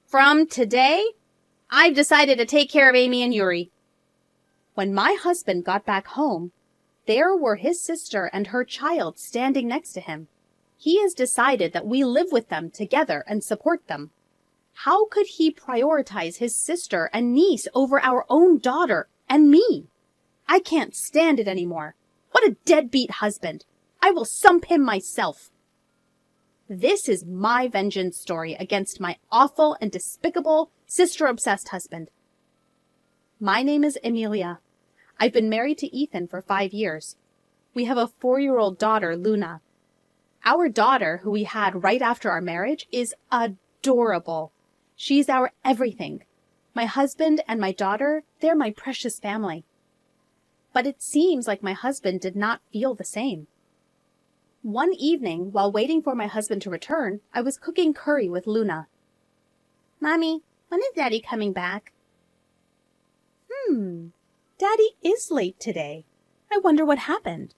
From today, I've decided to take care of Amy and Yuri. When my husband got back home, there were his sister and her child standing next to him. He has decided that we live with them together and support them. How could he prioritize his sister and niece over our own daughter and me? I can't stand it anymore. What a deadbeat husband. I will sump him myself. This is my vengeance story against my awful and despicable sister-obsessed husband. My name is Emilia. I've been married to Ethan for 5 years. We have a 4-year-old daughter, Luna. Our daughter, who we had right after our marriage, is adorable. She's our everything. My husband and my daughter, they're my precious family. But it seems like my husband did not feel the same. One evening, while waiting for my husband to return, I was cooking curry with Luna. "Mommy, when is Daddy coming back?" Daddy is late today. I wonder what happened.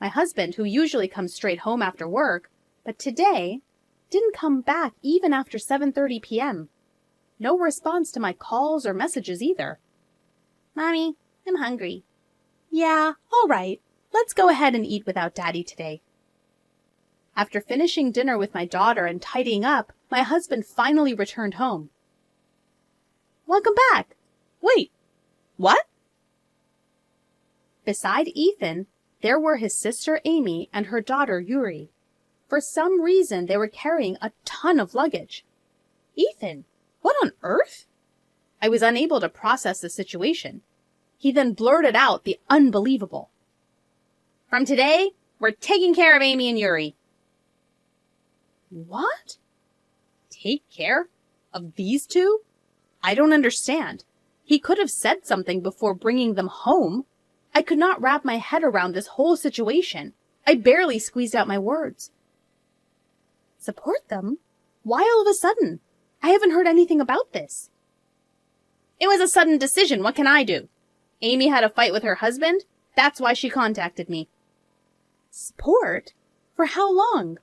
My husband, who usually comes straight home after work, but today didn't come back even after 7:30 p.m. No response to my calls or messages either. "Mommy, I'm hungry." "Yeah, all right. Let's go ahead and eat without Daddy today." After finishing dinner with my daughter and tidying up, my husband finally returned home. "Welcome back. Wait, what?" Beside Ethan, there were his sister Amy and her daughter Yuri. For some reason, they were carrying a ton of luggage. "Ethan, what on earth?" I was unable to process the situation. He then blurted out the unbelievable. "From today, we're taking care of Amy and Yuri." What? Take care of these two? I don't understand. He could have said something before bringing them home. I could not wrap my head around this whole situation. I barely squeezed out my words. Support them? Why all of a sudden? I haven't heard anything about this. It was a sudden decision. What can I do? Amy had a fight with her husband. That's why she contacted me. Support? For how long?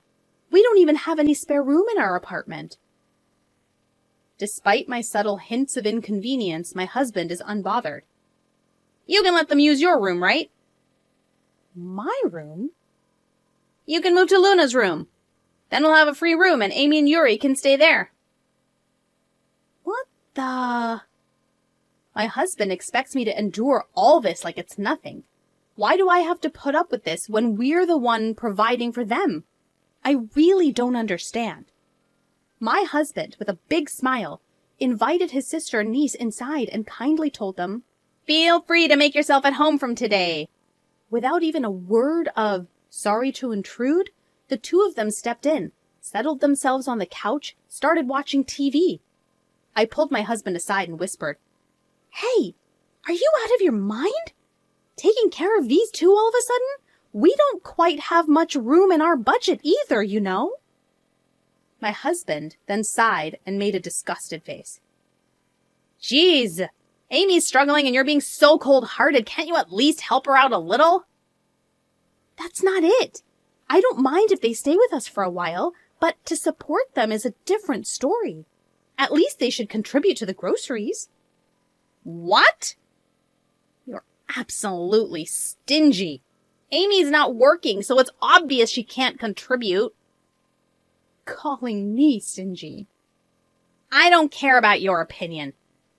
We don't even have any spare room in our apartment. Despite my subtle hints of inconvenience, my husband is unbothered. You can let them use your room, right? My room? You can move to Luna's room. Then we'll have a free room and Amy and Yuri can stay there. What the... My husband expects me to endure all this like it's nothing. Why do I have to put up with this when we're the one providing for them? I really don't understand. My husband, with a big smile, invited his sister and niece inside and kindly told them, "Feel free to make yourself at home from today." Without even a word of sorry to intrude, the two of them stepped in, settled themselves on the couch, started watching TV. I pulled my husband aside and whispered, "Hey, are you out of your mind? Taking care of these two all of a sudden? We don't quite have much room in our budget either, you know." My husband then sighed and made a disgusted face. "Geez, Amy's struggling and you're being so cold-hearted. Can't you at least help her out a little?" That's not it. I don't mind if they stay with us for a while, but to support them is a different story. At least they should contribute to the groceries. What? You're absolutely stingy. Amy's not working, so it's obvious she can't contribute. Calling me stingy. I don't care about your opinion.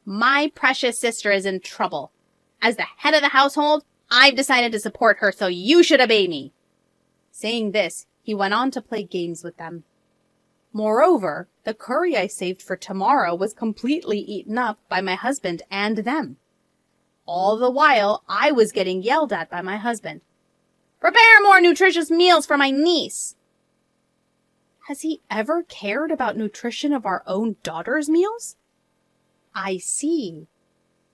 My precious sister is in trouble. As the head of the household, I've decided to support her, so you should obey me. Saying this, he went on to play games with them. Moreover, the curry I saved for tomorrow was completely eaten up by my husband and them. All the while, I was getting yelled at by my husband. "Prepare more nutritious meals for my niece." Has he ever cared about nutrition of our own daughter's meals? I see.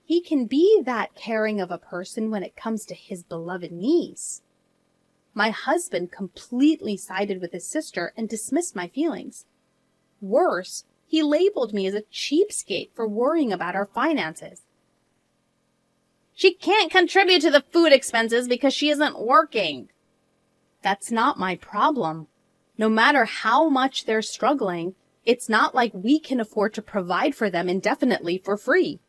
He can be that caring of a person when it comes to his beloved niece. My husband completely sided with his sister and dismissed my feelings. Worse, he labeled me as a cheapskate for worrying about our finances. She can't contribute to the food expenses because she isn't working. That's not my problem. No matter how much they're struggling, It's not like we can afford to provide for them indefinitely for free.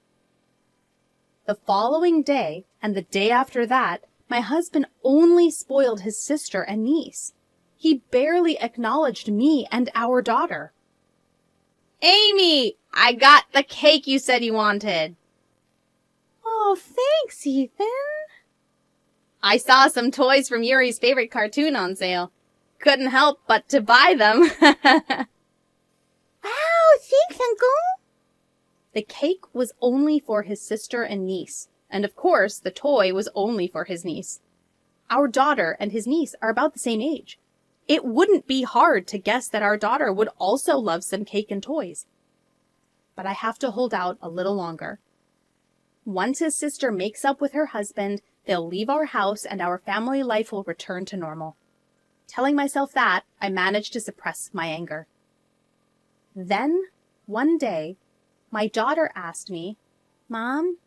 The following day, and the day after that, my husband only spoiled his sister and niece. He barely acknowledged me and our daughter. Amy, I got the cake you said you wanted. Oh, thanks, Ethan. I saw some toys from Yuri's favorite cartoon on sale. Couldn't help but to buy them. Wow, thanks, Uncle. The cake was only for his sister and niece, and of course, the toy was only for his niece. Our daughter and his niece are about the same age. It wouldn't be hard to guess that our daughter would also love some cake and toys. But I have to hold out a little longer. Once his sister makes up with her husband, they'll leave our house and our family life will return to normal. Telling myself that, I managed to suppress my anger. Then, one day, my daughter asked me, Mom,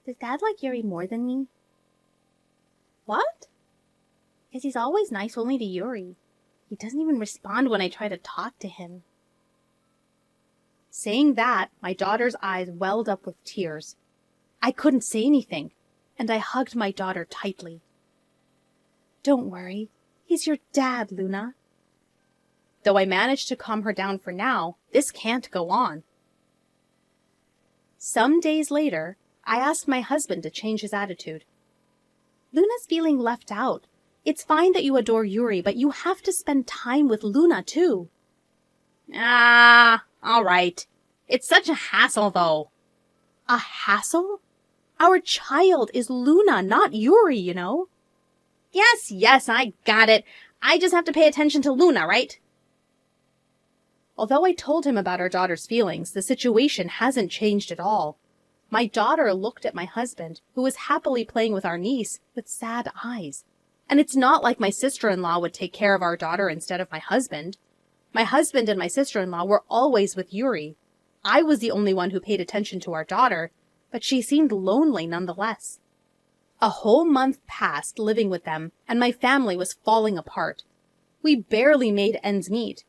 does Dad like Yuri more than me? What? Because he's always nice only to Yuri. He doesn't even respond when I try to talk to him. Saying that, my daughter's eyes welled up with tears. I couldn't say anything, and I hugged my daughter tightly. Don't worry, he's your dad, Luna. Though I managed to calm her down for now, this can't go on. Some days later, I asked my husband to change his attitude. Luna's feeling left out. It's fine that you adore Yuri, but you have to spend time with Luna, too. All right. It's such a hassle, though. A hassle? Our child is Luna, not Yuri, you know. Yes, I got it. I just have to pay attention to Luna, right? Although I told him about our daughter's feelings, the situation hasn't changed at all. My daughter looked at my husband, who was happily playing with our niece, with sad eyes. And it's not like my sister-in-law would take care of our daughter instead of my husband. My husband and my sister-in-law were always with Yuri. I was the only one who paid attention to our daughter, but she seemed lonely nonetheless. A whole month passed living with them, and my family was falling apart. We barely made ends meet.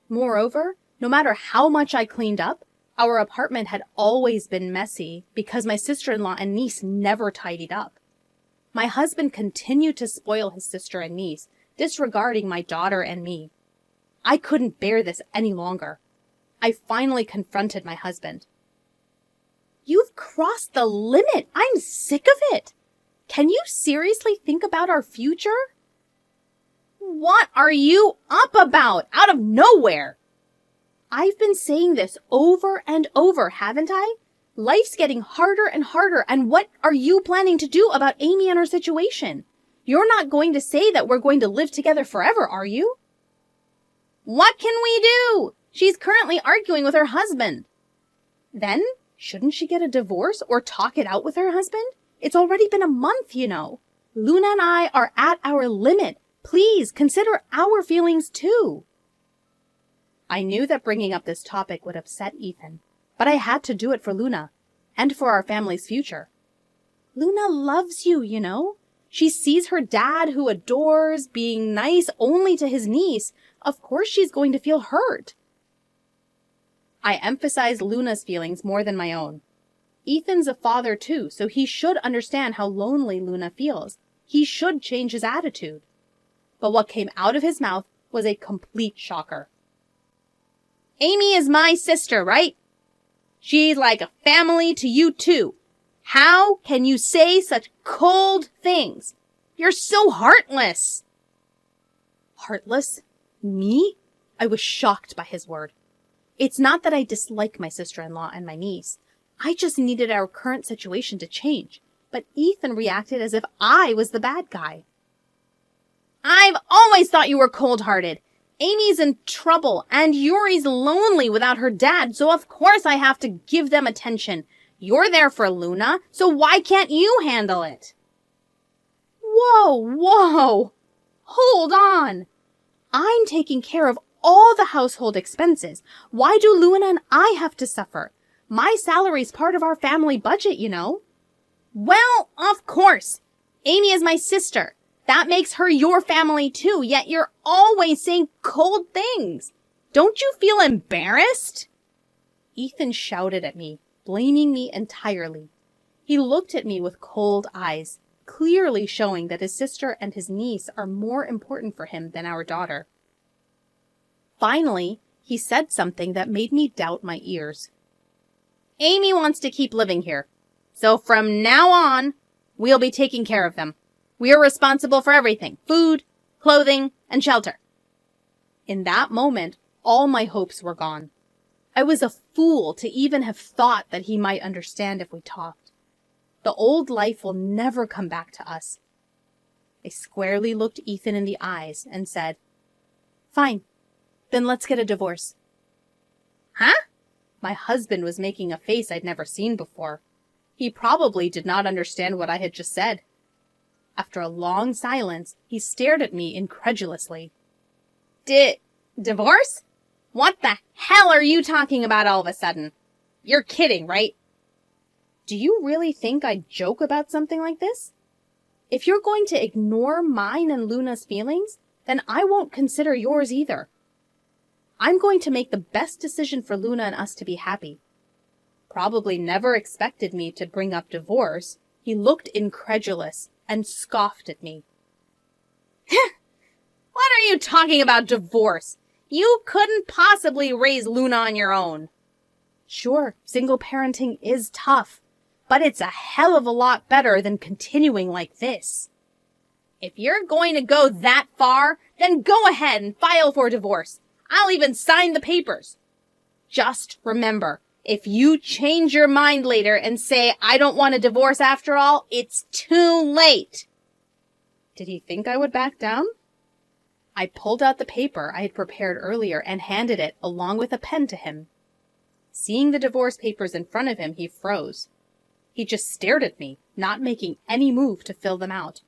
Moreover, no matter how much I cleaned up, our apartment had always been messy because my sister-in-law and niece never tidied up. My husband continued to spoil his sister and niece, disregarding my daughter and me. I couldn't bear this any longer. I finally confronted my husband. You've crossed the limit. I'm sick of it. Can you seriously think about our future? What are you up about? Out of nowhere. I've been saying this over and over, haven't I? Life's getting harder and harder, and what are you planning to do about Amy and her situation? You're not going to say that we're going to live together forever, are you? What can we do? She's currently arguing with her husband. Then, shouldn't she get a divorce or talk it out with her husband? It's already been a month, you know. Luna and I are at our limit. Please consider our feelings too. I knew that bringing up this topic would upset Ethan, but I had to do it for Luna and for our family's future. Luna loves you, you know. She sees her dad, who adores being nice only to his niece. Of course she's going to feel hurt. I emphasized Luna's feelings more than my own. Ethan's a father too, so he should understand how lonely Luna feels. He should change his attitude. But what came out of his mouth was a complete shocker. Amy is my sister, right? She's like a family to you too. How can you say such cold things? You're so heartless. Heartless? Me? I was shocked by his word. It's not that I dislike my sister-in-law and my niece. I just needed our current situation to change. But Ethan reacted as if I was the bad guy. I've always thought you were cold-hearted. Amy's in trouble, and Yuri's lonely without her dad, so of course I have to give them attention. You're there for Luna, so why can't you handle it? Whoa! Hold on! I'm taking care of all the household expenses. Why do Luna and I have to suffer? My salary's part of our family budget, you know. Well, of course. Amy is my sister. That makes her your family too, yet you're always saying cold things. Don't you feel embarrassed? Ethan shouted at me, blaming me entirely. He looked at me with cold eyes, clearly showing that his sister and his niece are more important for him than our daughter. Finally, he said something that made me doubt my ears. Amy wants to keep living here, so from now on, we'll be taking care of them. We're responsible for everything: food, clothing, and shelter. In that moment, all my hopes were gone. I was a fool to even have thought that he might understand if we talked. The old life will never come back to us. I squarely looked Ethan in the eyes and said, Fine, then let's get a divorce. Huh? My husband was making a face I'd never seen before. He probably did not understand what I had just said. After a long silence, he stared at me incredulously. Divorce? What the hell are you talking about all of a sudden? You're kidding, right? Do you really think I'd joke about something like this? If you're going to ignore mine and Luna's feelings, then I won't consider yours either. I'm going to make the best decision for Luna and us to be happy. Probably never expected me to bring up divorce. He looked incredulous and scoffed at me. What are you talking about, divorce? You couldn't possibly raise Luna on your own. Sure, single parenting is tough, but it's a hell of a lot better than continuing like this. If you're going to go that far, then go ahead and file for divorce. I'll even sign the papers. Just remember, if you change your mind later and say, I don't want a divorce after all, it's too late. Did he think I would back down? I pulled out the paper I had prepared earlier and handed it along with a pen to him. Seeing the divorce papers in front of him, he froze. He just stared at me, not making any move to fill them out.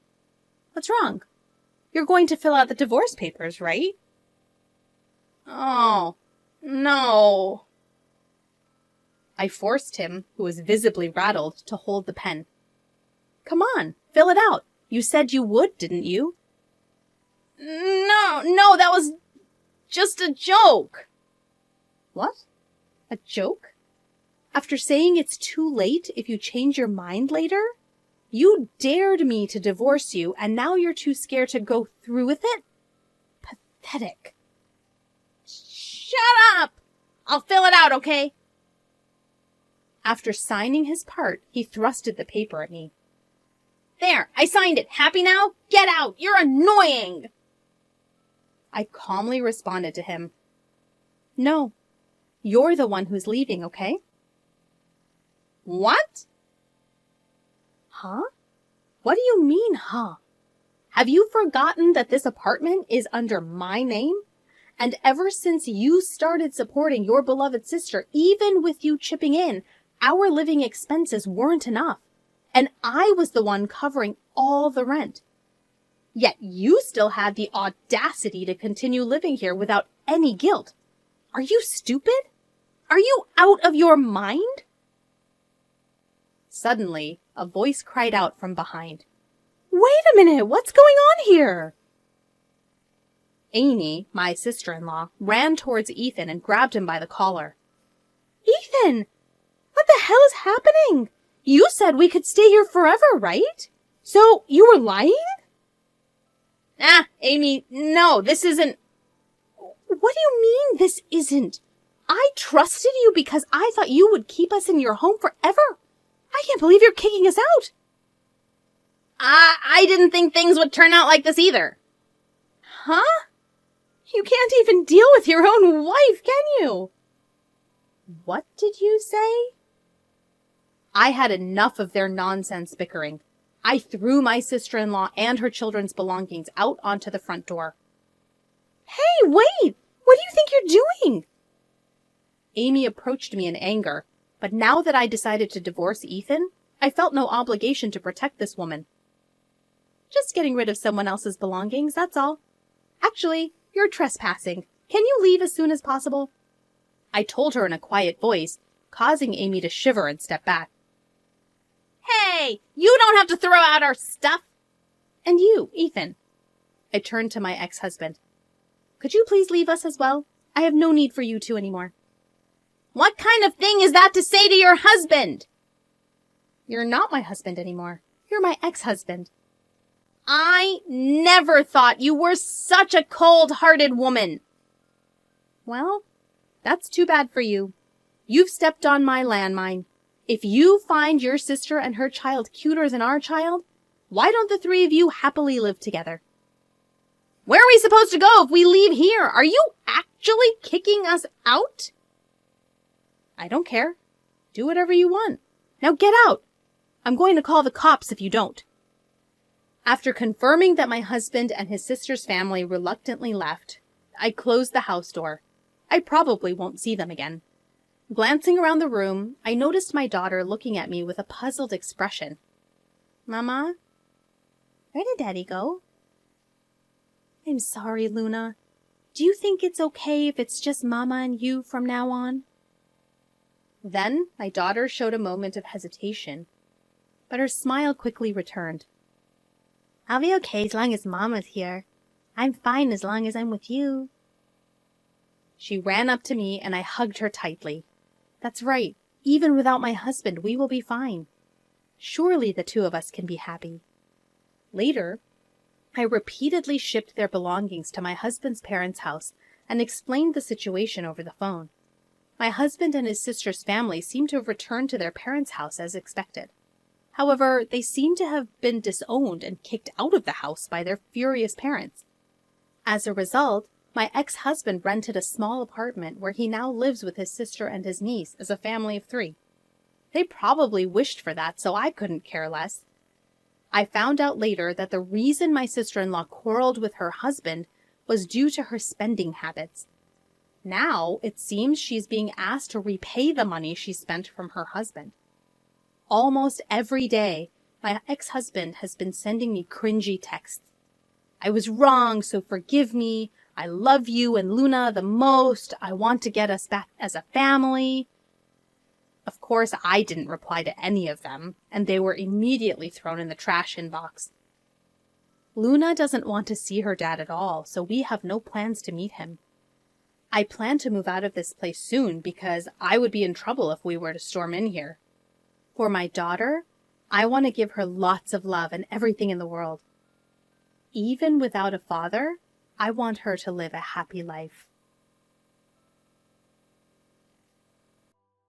What's wrong? You're going to fill out the divorce papers, right? Oh, no. I forced him, who was visibly rattled, to hold the pen. Come on, fill it out. You said you would, didn't you? No, that was just a joke. What? A joke? After saying it's too late if you change your mind later? You dared me to divorce you, and now you're too scared to go through with it? Pathetic. Shut up! I'll fill it out, okay? After signing his part, he thrusted the paper at me. There, I signed it. Happy now? Get out! You're annoying! I calmly responded to him. No, you're the one who's leaving, okay? What? Huh? What do you mean, huh? Have you forgotten that this apartment is under my name? And ever since you started supporting your beloved sister, even with you chipping in, our living expenses weren't enough. And I was the one covering all the rent. Yet you still had the audacity to continue living here without any guilt. Are you stupid? Are you out of your mind? Suddenly, a voice cried out from behind. Wait a minute, what's going on here? Amy, my sister-in-law, ran towards Ethan and grabbed him by the collar. Ethan! What the hell is happening? You said we could stay here forever, right? So, you were lying? Amy, no, this isn't... What do you mean, this isn't? I trusted you because I thought you would keep us in your home forever. I can't believe you're kicking us out. I didn't think things would turn out like this either. Huh? You can't even deal with your own wife, can you? What did you say? I had enough of their nonsense bickering. I threw my sister-in-law and her children's belongings out onto the front door. Hey, wait! What do you think you're doing? Amy approached me in anger, but now that I decided to divorce Ethan, I felt no obligation to protect this woman. Just getting rid of someone else's belongings, that's all. Actually, you're trespassing. Can you leave as soon as possible? I told her in a quiet voice, causing Amy to shiver and step back. Hey, you don't have to throw out our stuff. And you, Ethan. I turned to my ex-husband. Could you please leave us as well? I have no need for you two anymore. What kind of thing is that to say to your husband? You're not my husband anymore. You're my ex-husband. I never thought you were such a cold-hearted woman. Well, that's too bad for you. You've stepped on my landmine. If you find your sister and her child cuter than our child, why don't the three of you happily live together? Where are we supposed to go if we leave here? Are you actually kicking us out? I don't care. Do whatever you want. Now get out. I'm going to call the cops if you don't. After confirming that my husband and his sister's family reluctantly left, I closed the house door. I probably won't see them again. Glancing around the room, I noticed my daughter looking at me with a puzzled expression. Mama, where did Daddy go? I'm sorry, Luna. Do you think it's okay if it's just Mama and you from now on? Then my daughter showed a moment of hesitation, but her smile quickly returned. I'll be okay as long as Mama's here. I'm fine as long as I'm with you. She ran up to me and I hugged her tightly. That's right. Even without my husband, we will be fine. Surely the two of us can be happy. Later, I repeatedly shipped their belongings to my husband's parents' house and explained the situation over the phone. My husband and his sister's family seemed to have returned to their parents' house as expected. However, they seemed to have been disowned and kicked out of the house by their furious parents. As a result, my ex-husband rented a small apartment where he now lives with his sister and his niece as a family of 3. They probably wished for that, so I couldn't care less. I found out later that the reason my sister-in-law quarreled with her husband was due to her spending habits. Now, it seems she's being asked to repay the money she spent from her husband. Almost every day, my ex-husband has been sending me cringy texts. I was wrong, so forgive me. I love you and Luna the most. I want to get us back as a family. Of course, I didn't reply to any of them, and they were immediately thrown in the trash inbox. Luna doesn't want to see her dad at all, so we have no plans to meet him. I plan to move out of this place soon because I would be in trouble if we were to storm in here. For my daughter, I want to give her lots of love and everything in the world. Even without a father, I want her to live a happy life.